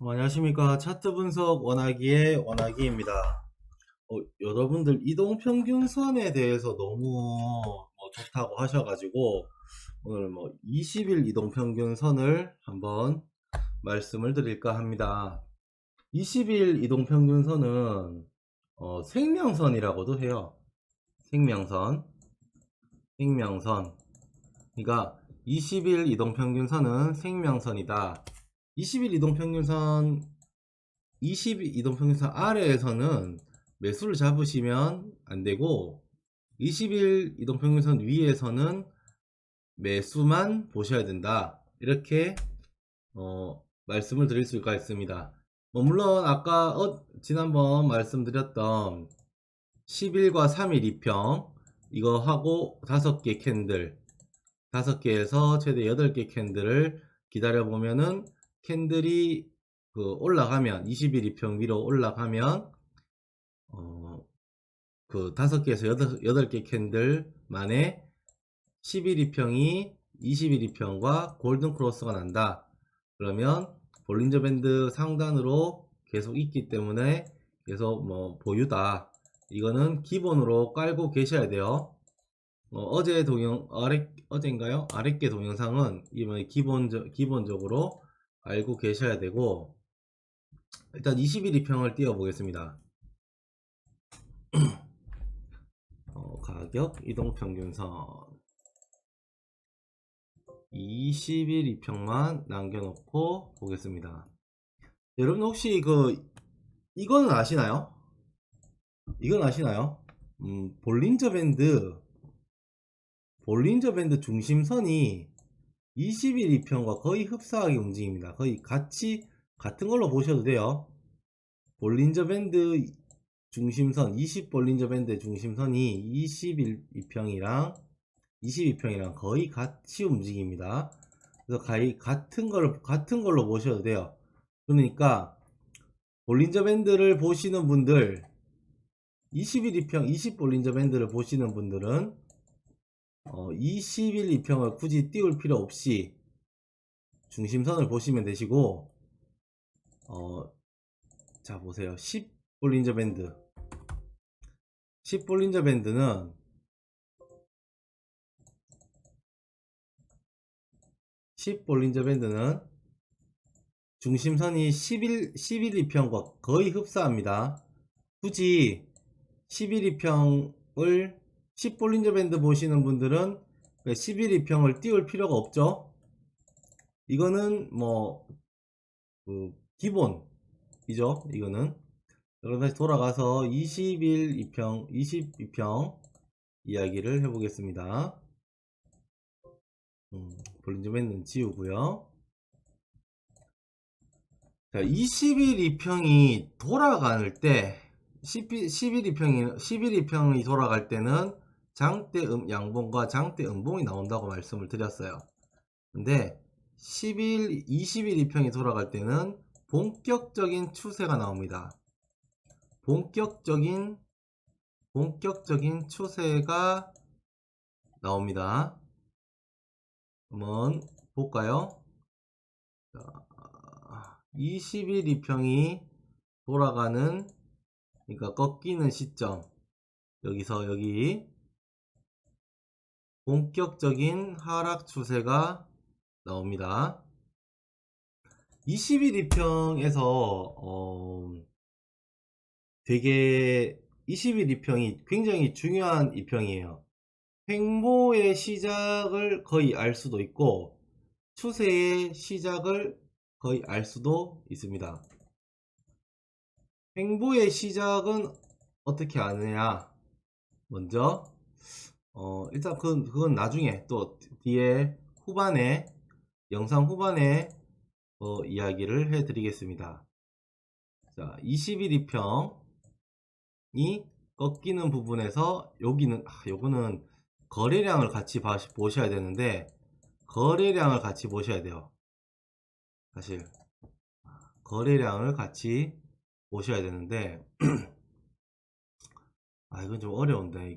안녕하십니까. 차트 분석 원하기의 원하기입니다. 여러분들 이동평균선에 대해서 너무 좋다고 하셔가지고 오늘 20일 이동평균선을 한번 말씀을 드릴까 합니다. 20일 이동평균선은 생명선이라고도 해요. 생명선. 그러니까 20일 이동평균선은 생명선이다. 20일 이동평균선 20일 이동평균선 아래에서는 매수를 잡으시면 안되고 20일 이동평균선 위에서는 매수만 보셔야 된다. 이렇게 말씀을 드릴 수가 있습니다. 물론 아까 지난번 말씀드렸던 10일과 3일 2평 이거 하고 5개 캔들 5개에서 최대 8개 캔들을 기다려 보면은 캔들이 올라가면 20일 2평 위로 올라가면 그 5개에서 8개 캔들 만에 10일 2평이 20일 2평과 골든 크로스가 난다. 그러면 볼린저 밴드 상단으로 계속 있기 때문에 계속 보유다. 이거는 기본으로 깔고 계셔야 돼요. 어제 어제인가요? 아랫게 동영상은 이번에 기본적으로 알고 계셔야 되고, 일단 21 2평을 띄워 보겠습니다. 가격 이동평균선 21 2평만 남겨놓고 보겠습니다. 여러분 혹시 이거는 아시나요? 이건 아시나요? 볼린저 밴드 중심선이 21 2평과 거의 흡사하게 움직입니다. 거의 같은 걸로 보셔도 돼요. 볼린저 밴드 중심선 20 볼린저 밴드 중심선이 21 2평이랑 22평이랑 거의 같이 움직입니다. 그래서 거의 같은 걸로 보셔도 돼요. 그러니까 볼린저 밴드를 보시는 분들 21 2평 20 볼린저 밴드를 보시는 분들은 21 2평을 굳이 띄울 필요 없이 중심선을 보시면 되시고, 자 보세요. 10 볼린저 밴드 10 볼린저 밴드는 10 볼린저 밴드는 중심선이 11 2평과 거의 흡사합니다. 굳이 11 2평을 10 볼린저 밴드 보시는 분들은 11 2평을 띄울 필요가 없죠. 이거는 기본이죠. 이거는. 그럼 다시 돌아가서 21 2평 22평 이야기를 해보겠습니다. 볼린저 밴드는 지우고요. 자, 21 2평이 돌아갈 때 11 2평이 돌아갈 때는 장대 양봉과 장대 음봉이 나온다고 말씀을 드렸어요. 근데 21 2평이 돌아갈 때는 본격적인 추세가 나옵니다. 본격적인 추세가 나옵니다. 한번 볼까요? 21 2평이 돌아가는, 그러니까 꺾이는 시점, 여기서 여기 본격적인 하락 추세가 나옵니다. 21 2평에서 되게 21 2평이 굉장히 중요한 2평이에요. 횡보의 시작을 거의 알 수도 있고 추세의 시작을 거의 알 수도 있습니다. 횡보의 시작은 어떻게 아느냐? 먼저 일단 그건 나중에 또 뒤에 영상 후반에 이야기를 해 드리겠습니다. 자, 21 2평이 꺾이는 부분에서 요거는 거래량을 같이 보셔야 되는데, 거래량을 같이 보셔야 돼요. 사실 거래량을 같이 보셔야 되는데 이건 좀 어려운데,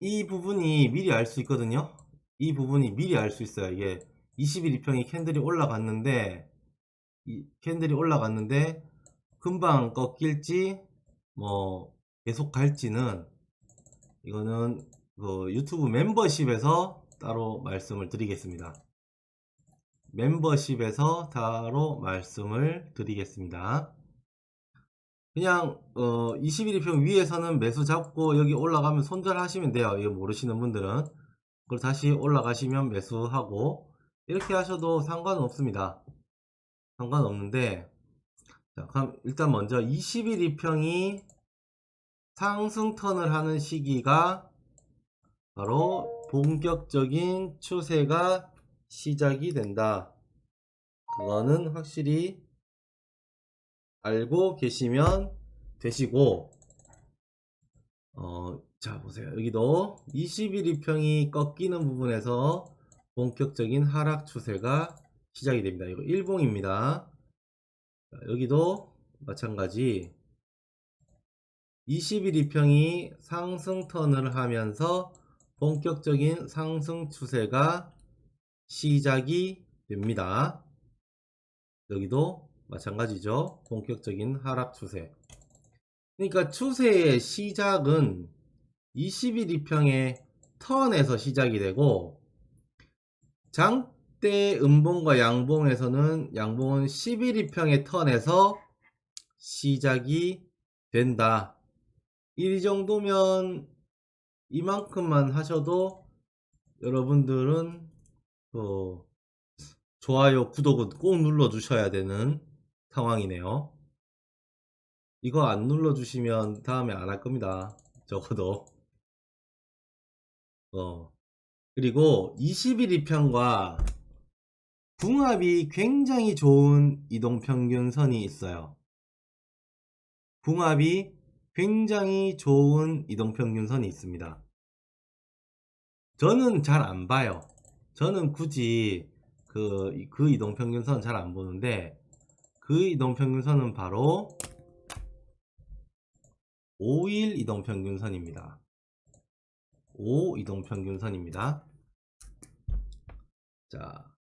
이 부분이 미리 알 수 있거든요. 이 부분이 미리 알 수 있어요. 이게 21일평이 캔들이 올라갔는데 이 캔들이 올라갔는데 금방 꺾일지 뭐 계속 갈지는 이거는 그 유튜브 멤버십에서 따로 말씀을 드리겠습니다. 멤버십에서 따로 말씀을 드리겠습니다. 그냥 21일평 위에서는 매수 잡고 여기 올라가면 손절하시면 돼요. 이거 모르시는 분들은. 그리고 다시 올라가시면 매수하고 이렇게 하셔도 상관은 없습니다. 상관없는데, 자, 그럼 일단 먼저 21일평이 상승 턴을 하는 시기가 바로 본격적인 추세가 시작이 된다. 그거는 확실히 알고 계시면 되시고, 자 보세요. 여기도 21일평이 꺾이는 부분에서 본격적인 하락 추세가 시작이 됩니다. 이거 일봉입니다. 자, 여기도 마찬가지 21일평이 상승 턴을 하면서 본격적인 상승 추세가 시작이 됩니다. 여기도 마찬가지죠. 본격적인 하락 추세. 그러니까 추세의 시작은 21일평의 턴에서 시작이 되고, 장대 음봉과 양봉에서는 양봉은 11일평의 턴에서 시작이 된다. 이 정도면 이만큼만 하셔도 여러분들은 좋아요, 구독은 꼭 눌러 주셔야 되는 상황이네요. 이거 안 눌러 주시면 다음에 안 할 겁니다. 적어도. 그리고 21일평과 궁합이 굉장히 좋은 이동평균선이 있어요. 궁합이 굉장히 좋은 이동평균선이 있습니다. 저는 잘 안 봐요. 저는 굳이 그 이동평균선 잘 안 보는데, 그 이동평균선은 바로 5일 이동평균선입니다. 5 이동평균선입니다. 자,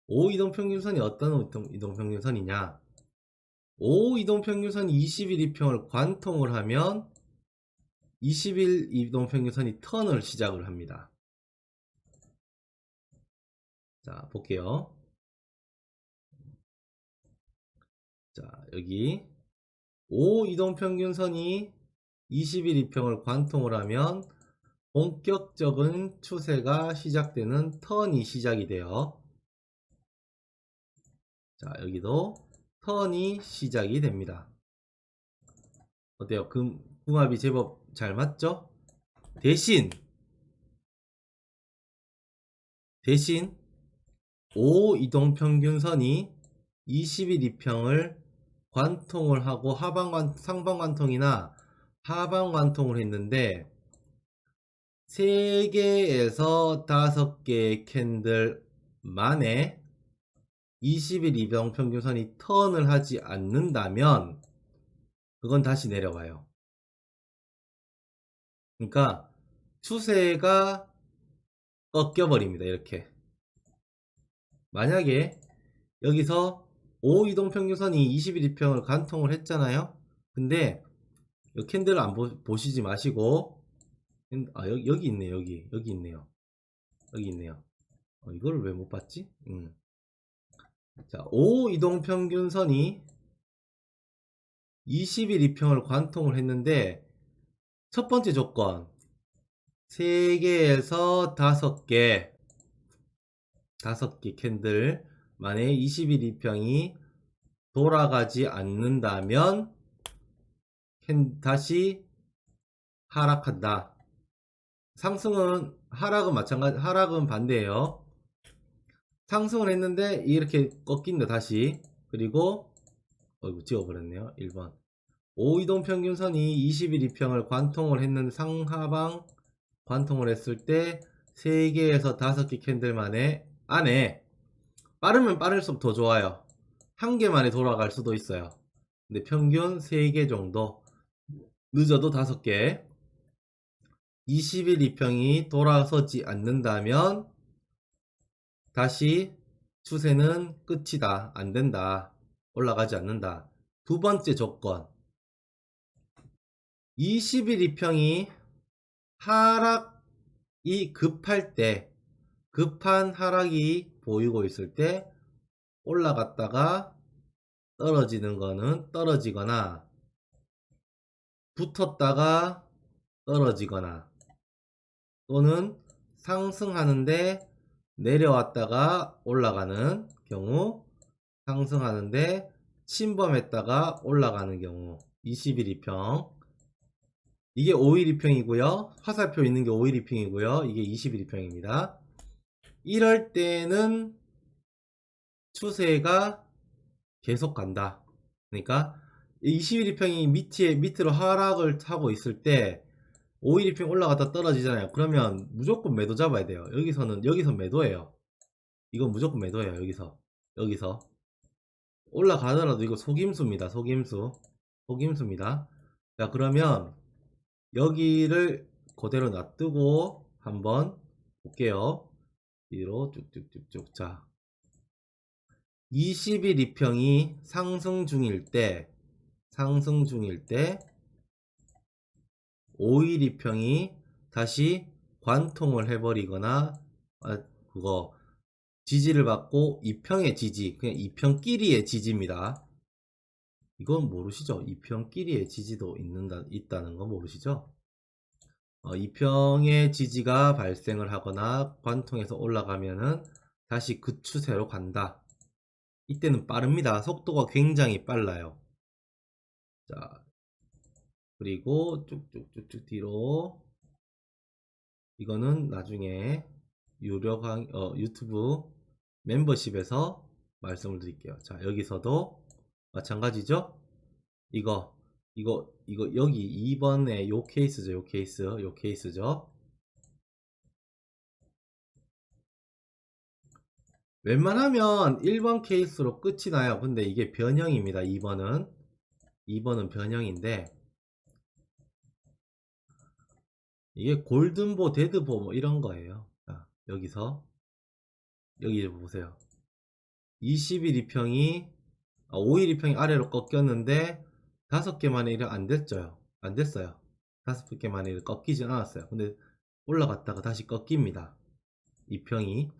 5 이동평균선이 어떤 이동평균선이냐? 5 이동평균선이 21일평을 관통을 하면 20일 이동평균선이 턴을 시작을 합니다. 자, 볼게요. 자, 여기 5 이동평균선이 21일평을 관통을 하면 본격적인 추세가 시작되는 턴이 시작이 돼요. 자, 여기도 턴이 시작이 됩니다. 어때요? 궁합이 제법 잘 맞죠? 대신 5 이동평균선이 21일평을 관통을 하고 상방관통이나 하방관통을 했는데 3개에서 5개의 캔들 만에 20일 이동평균선이 턴을 하지 않는다면 그건 다시 내려가요. 그러니까 추세가 꺾여버립니다. 이렇게. 만약에 여기서 5 이동평균선이 21일평을 관통을 했잖아요. 근데 이 캔들을 안 보시지 마시고, 여기 있네. 여기 있네요. 여기 있네요. 이걸 왜 못 봤지? 자, 5 이동평균선이 21일평을 관통을 했는데 첫 번째 조건 3개에서 5개 캔들 만에 21일평이 돌아가지 않는다면 다시 하락한다. 상승은 하락은 반대예요. 상승을 했는데 이렇게 꺾인다 다시. 그리고 지워버렸네요. 1번 5 이동평균선이 21일평을 관통을 했는 상하방 관통을 했을 때 3개에서 5개 캔들 안에 빠르면 빠를수록 더 좋아요. 1개 만에 돌아갈 수도 있어요. 근데 평균 3개 정도, 늦어도 5개, 21일평이 돌아서지 않는다면 다시 추세는 끝이다. 안 된다. 올라가지 않는다. 두 번째 조건. 20일 이평이 하락이 급할 때, 급한 하락이 보이고 있을 때 올라갔다가 떨어지는 거는 떨어지거나 붙었다가 떨어지거나 또는 상승하는데 내려왔다가 올라가는 경우, 상승하는데 침범했다가 올라가는 경우. 20일 이평. 이게 5일 이평이고요. 화살표 있는 게 5일 이평이고요. 이게 20일 이평입니다. 이럴 때는 추세가 계속 간다. 그러니까 20일 이평이 밑으로 하락을 하고 있을 때 5일 이평 올라갔다 떨어지잖아요. 그러면 무조건 매도 잡아야 돼요. 여기서 매도예요. 이건 무조건 매도예요. 여기서 올라가더라도 이거 속임수입니다. 속임수입니다. 자, 그러면 여기를 그대로 놔두고 한번 볼게요. 뒤로 쭉쭉쭉쭉. 자, 20일 이평이 상승 중일 때 5일 이평이 다시 관통을 해버리거나 그거 지지를 받고 이평의 지지, 그냥 이평끼리의 지지입니다. 이건 모르시죠? 이평끼리의 지지도 있다는 거 모르시죠? 이평의 지지가 발생을 하거나 관통해서 올라가면은 다시 그 추세로 간다. 이때는 빠릅니다. 속도가 굉장히 빨라요. 자, 그리고 쭉쭉쭉쭉 뒤로. 이거는 나중에 유튜브 멤버십에서 말씀을 드릴게요. 자, 여기서도 마찬가지죠? 이거 여기 2번에 요 케이스죠. 웬만하면 1번 케이스로 끝이 나요. 근데 이게 변형입니다. 2번은 변형인데, 이게 골든보, 데드보 뭐 이런 거예요. 자, 여기 보세요. 20일 이평이 5일 이평이 아래로 꺾였는데 5개 만에 이래 안 됐어요. 5개 만에 이래 꺾이진 않았어요. 근데 올라갔다가 다시 꺾입니다. 이평이.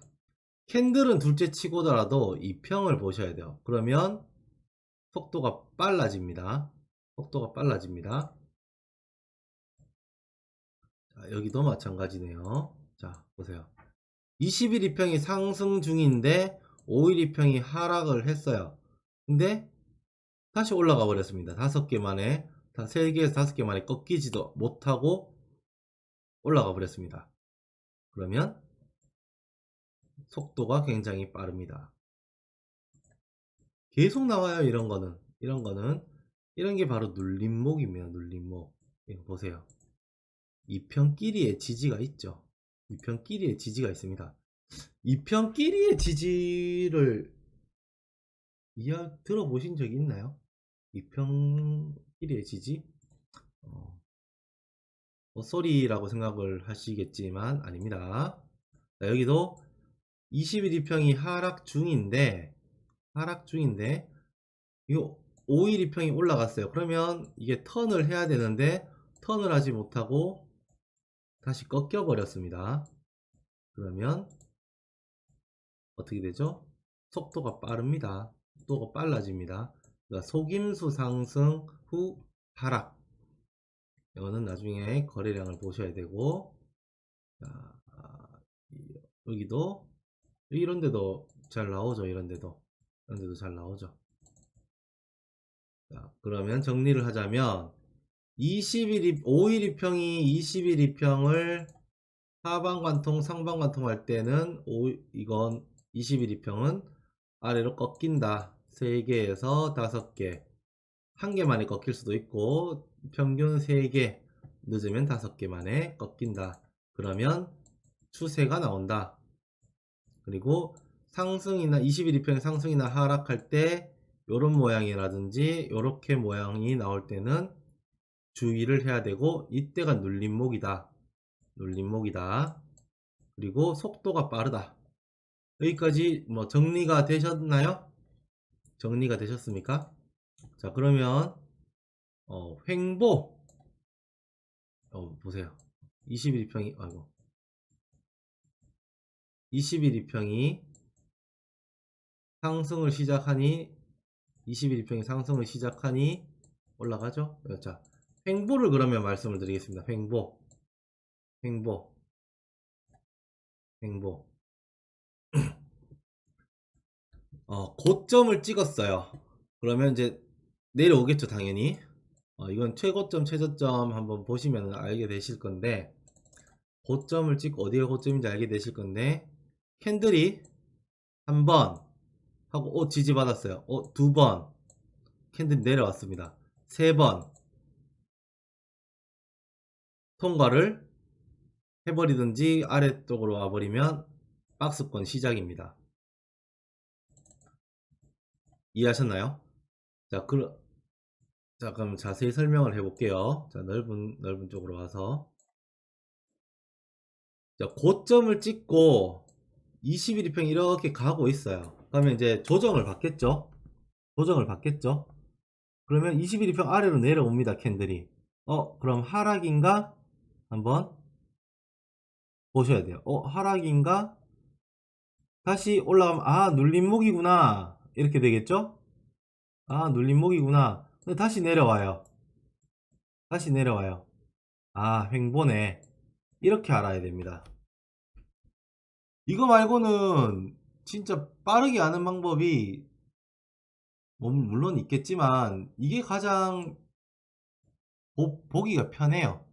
캔들은 둘째 치고더라도 이평을 보셔야 돼요. 그러면 속도가 빨라집니다. 자, 여기도 마찬가지네요. 자, 보세요. 20일 이평이 상승 중인데 5일 이평이 하락을 했어요. 근데 다시 올라가 버렸습니다. 3개 만에 5개 만에 꺾이지도 못하고 올라가 버렸습니다. 그러면 속도가 굉장히 빠릅니다. 계속 나와요. 이런 게 바로 눌림목입니다. 눌림목. 이거 보세요. 이평끼리의 지지가 있죠. 이평끼리의 지지가 있습니다. 이평끼리의 지지를 들어보신 적이 있나요? 이평끼리의 지지? 헛소리라고 생각을 하시겠지만 아닙니다. 자, 여기도 20일 이평이 하락 중인데 이거 5일 이평이 올라갔어요. 그러면 이게 턴을 해야 되는데 턴을 하지 못하고 다시 꺾여 버렸습니다. 그러면 어떻게 되죠? 속도가 빠릅니다. 속도가 빨라집니다. 그러니까 속임수 상승 후 하락. 이거는 나중에 거래량을 보셔야 되고, 자, 여기도 이런 데도 잘 나오죠. 이런 데도 잘 나오죠. 자, 그러면 정리를 하자면 5일 이평이 20일 이평을 하방 관통, 상방 관통 할 때는 이건 20일 이평은 아래로 꺾인다. 3개에서 5개. 1개 만에 꺾일 수도 있고 평균 3개, 늦으면 5개 만에 꺾인다. 그러면 추세가 나온다. 그리고 상승이나 20일 이평의 상승이나 하락할 때 요런 모양이라든지 요렇게 모양이 나올 때는 주의를 해야 되고, 이때가 눌림목이다. 그리고 속도가 빠르다. 여기까지 뭐 정리가 되셨나요? 정리가 되셨습니까? 자, 그러면 횡보 보세요. 21평이 아이고 21평이 상승을 시작하니 21평이 상승을 시작하니 올라가죠? 자, 횡보를 그러면 말씀을 드리겠습니다. 횡보 횡보 횡보 고점을 찍었어요. 그러면 이제 내려오겠죠, 당연히. 이건 최고점, 최저점 한번 보시면 알게 되실 건데, 고점을 찍고 어디가 고점인지 알게 되실 건데, 캔들이 한 번 하고 지지 받았어요. 두 번 캔들이 내려왔습니다. 세 번 통과를 해버리든지 아래쪽으로 와버리면 박스권 시작입니다. 이해하셨나요? 자, 그럼 자세히 설명을 해볼게요. 자, 넓은 쪽으로 와서. 자, 고점을 찍고 21평 이렇게 가고 있어요. 그러면 이제 조정을 받겠죠? 조정을 받겠죠? 그러면 21평 아래로 내려옵니다, 캔들이. 그럼 하락인가? 한번 보셔야 돼요. 하락인가? 다시 올라가면, 눌림목이구나. 이렇게 되겠죠? 눌림목이구나. 근데 다시 내려와요. 다시 내려와요. 횡보네. 이렇게 알아야 됩니다. 이거 말고는 진짜 빠르게 아는 방법이 물론 있겠지만 이게 가장 보기가 편해요.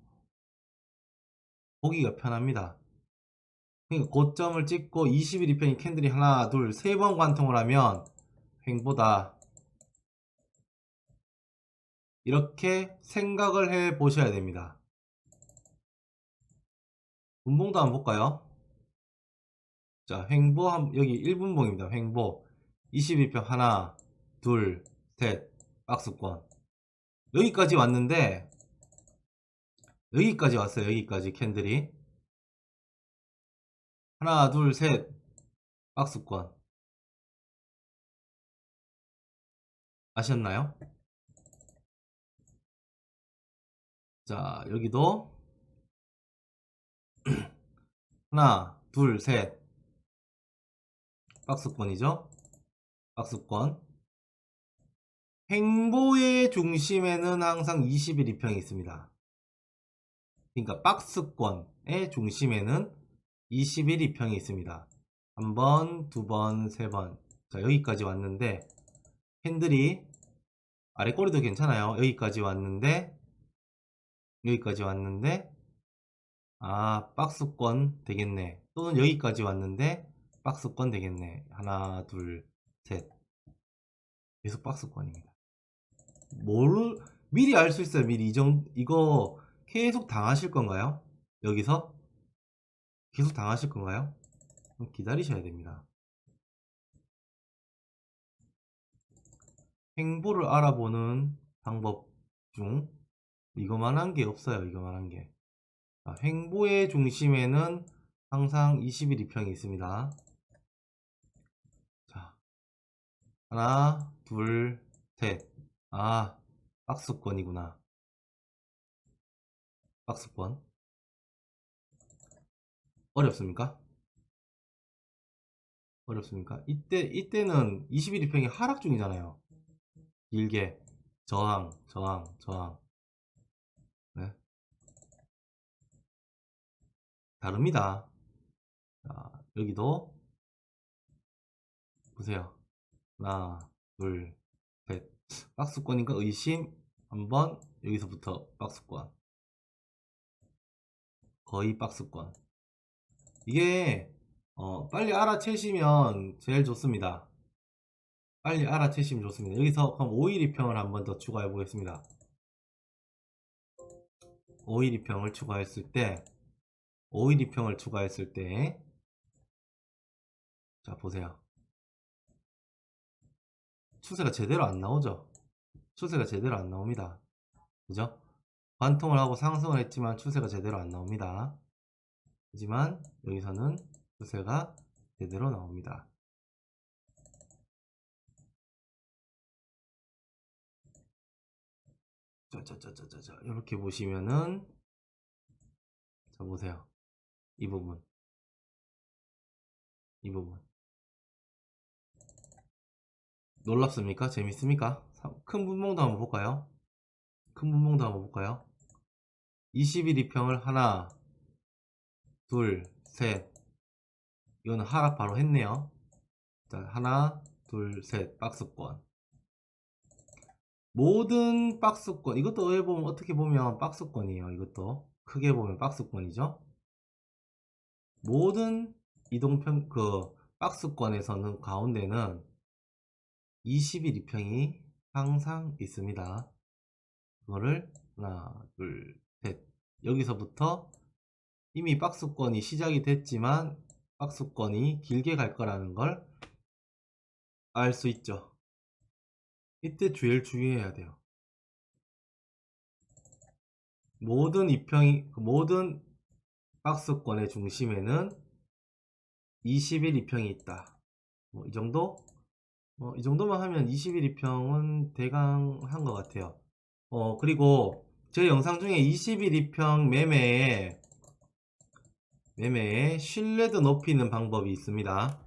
보기가 편합니다. 그러니까 고점을 찍고 21, 2평이 캔들이 하나 둘 세 번 관통을 하면 횡보다, 이렇게 생각을 해 보셔야 됩니다. 분봉도 한번 볼까요? 자, 횡보 여기 1분봉입니다. 횡보 21평 하나 둘 셋 박스권 여기까지 왔는데, 여기까지 왔어요. 여기까지 캔들이 하나 둘 셋 박스권 아셨나요? 자, 여기도 하나 둘 셋 박스권이죠. 박스권 횡보의 중심에는 항상 21, 2평이 있습니다. 그러니까 박스권의 중심에는 21, 2평이 있습니다. 한 번, 두 번, 세 번. 자, 여기까지 왔는데 캔들이 아래 꼬리도 괜찮아요. 여기까지 왔는데 박스권 되겠네. 또는 여기까지 왔는데 박스권 되겠네. 하나, 둘, 셋. 계속 박스권입니다. 미리 알 수 있어요. 미리 이거 계속 당하실 건가요? 여기서 계속 당하실 건가요? 기다리셔야 됩니다. 횡보를 알아보는 방법 중 이거만한 게 없어요. 이거만한 게. 횡보의 중심에는 항상 21, 2평이 있습니다. 자, 하나, 둘, 셋. 박스권이구나. 박스권. 어렵습니까? 어렵습니까? 이때는 21, 2평이 하락 중이잖아요. 길게. 저항. 네. 다릅니다. 자, 여기도 보세요. 하나, 둘, 셋. 박스권인가 의심. 한번 여기서부터 박스권. 거의 박스권. 이게 빨리 알아채시면 제일 좋습니다. 빨리 알아채시면 좋습니다. 여기서 그럼 5일 2평을 한번 더 추가해 보겠습니다. 5일 2평을 추가했을 때 5일 2평을 추가했을 때, 자 보세요. 추세가 제대로 안 나오죠. 추세가 제대로 안 나옵니다. 그죠? 관통을 하고 상승을 했지만 추세가 제대로 안 나옵니다. 하지만 여기서는 추세가 제대로 나옵니다. 자, 이렇게 보시면은, 자, 보세요. 이 부분. 놀랍습니까? 재밌습니까? 큰 분봉도 한번 볼까요? 21입평을 하나, 둘, 셋. 이거는 하락 바로 했네요. 자, 하나, 둘, 셋. 박스권. 모든 박스권. 이것도 어떻게 보면 박스권이에요. 이것도. 크게 보면 박스권이죠. 모든 박스권에서는 가운데는 21입평이 항상 있습니다. 그거를 하나, 둘, 셋. 여기서부터 이미 박스권이 시작이 됐지만 박스권이 길게 갈 거라는 걸 알 수 있죠. 이때 제일 주의해야 돼요. 모든 박스권의 중심에는 21입평이 있다. 이 정도? 이 정도만 하면 21입평은 대강 한 것 같아요. 그리고 제 영상 중에 21입평 매매에 신뢰도 높이는 방법이 있습니다.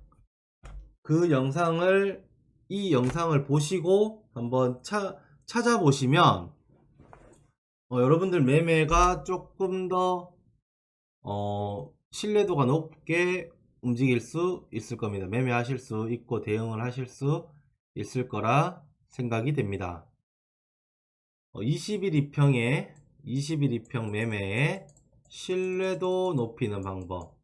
이 영상을 보시고 한번 찾아보시면 여러분들 매매가 조금 더 신뢰도가 높게 움직일 수 있을 겁니다. 매매하실 수 있고 대응을 하실 수 있을 거라 생각이 됩니다. 21입평 매매에 신뢰도 높이는 방법.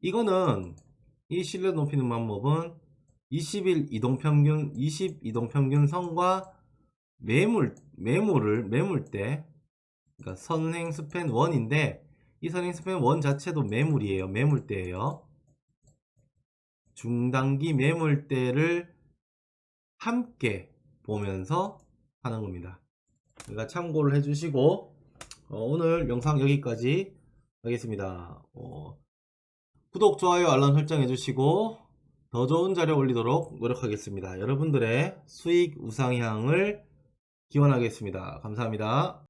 이거는 이 신뢰도 높이는 방법은 20 이동평균 선과 매물대, 그러니까 선행 스팬 1인데 이 선행 스팬 1 자체도 매물대예요. 중단기 매물대를 함께 보면서 하는 겁니다. 그러니까 참고를 해주시고 오늘 영상 여기까지 하겠습니다. 구독, 좋아요, 알람 설정 해주시고 더 좋은 자료 올리도록 노력하겠습니다. 여러분들의 수익 우상향을 기원하겠습니다. 감사합니다.